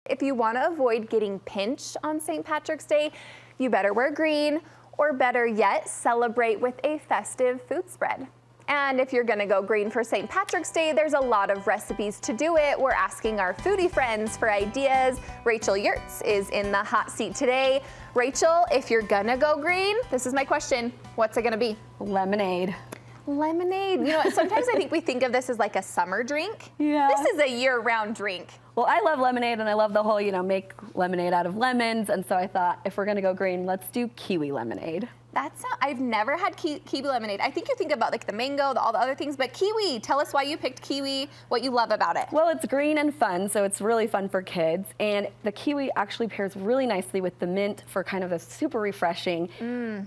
If you want to avoid getting pinched on St. Patrick's Day, you better wear green, or better yet, celebrate with a festive food spread. And if you're gonna go green for St. Patrick's Day, there's a lot of recipes to do it. We're asking our foodie friends for ideas. Rachael Yerks is in the hot seat today. Rachel, if you're gonna go green, this is my question, what's it gonna be? Lemonade. Lemonade. You know what, sometimes I think we think of this as like a summer drink. Yeah. This is a year-round drink. Well, I love lemonade, and I love the whole, make lemonade out of lemons, and so I thought, if we're gonna go green, let's do kiwi lemonade. I've never had kiwi lemonade. I think you think about like the mango, all the other things, but kiwi, tell us why you picked kiwi, what you love about it. Well, it's green and fun, so it's really fun for kids, and the kiwi actually pairs really nicely with the mint for kind of a super refreshing,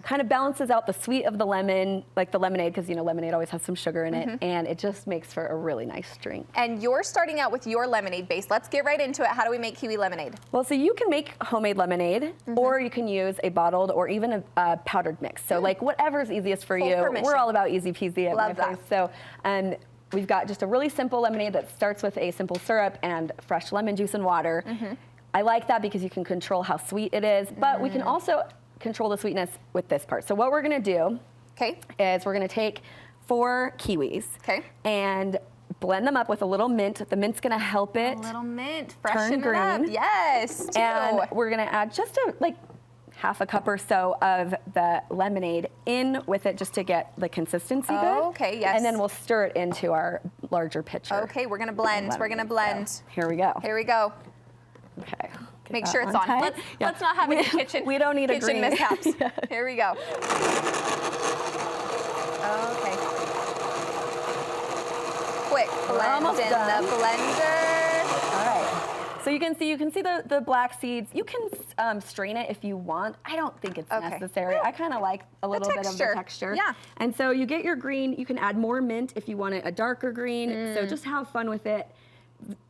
kind of balances out the sweet of the lemon, like the lemonade, because lemonade always has some sugar in it, and it just makes for a really nice drink. And you're starting out with your lemonade base. Let's get right into it. How do we make kiwi lemonade? Well, so you can make homemade lemonade, or you can use a bottled or even a powdered mix. So like whatever's easiest for you. Permission. We're all about easy peasy at Love my place. So we've got just a really simple lemonade that starts with a simple syrup and fresh lemon juice and water. I like that because you can control how sweet it is, but we can also control the sweetness with this part. So what we're gonna do is we're gonna take 4 kiwis and blend them up with a little mint. The mint's gonna help it. A little mint, turn freshen green. it up. Yes, And we're gonna add just half a cup or so of the lemonade in with it just to get the consistency good. Okay, yes. And then we'll stir it into our larger pitcher. Okay, we're gonna blend. We're gonna blend. So, here we go. Here we go. Okay. Make sure it's on. Let's not have any kitchen. We don't need kitchen mishaps. Yeah. Here we go. Okay. Quick blend in the blender. All right. So you can see the black seeds. You can strain it if you want. I don't think it's necessary. I kind of like a little bit of the texture. Yeah. And so you get your green. You can add more mint if you want it a darker green. So just have fun with it.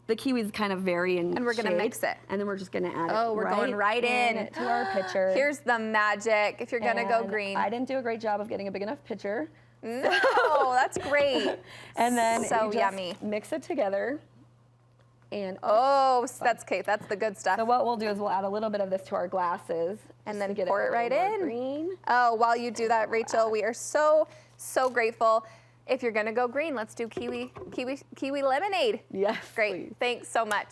The kiwis kind of vary in And we're gonna mix it. And then we're just gonna add it. Oh, we're going right in to our pitcher. Here's the magic. If you're gonna go green. I didn't do a great job of getting a big enough pitcher. No, that's great. And then so you just yummy. mix it together. And that's okay. That's the good stuff. So what we'll do is we'll add a little bit of this to our glasses. And then get pour it right in. Green. Oh, while you do that, Rachel, we are so grateful. If you're gonna go green, let's do kiwi lemonade. Yes. Great. Please. Thanks so much.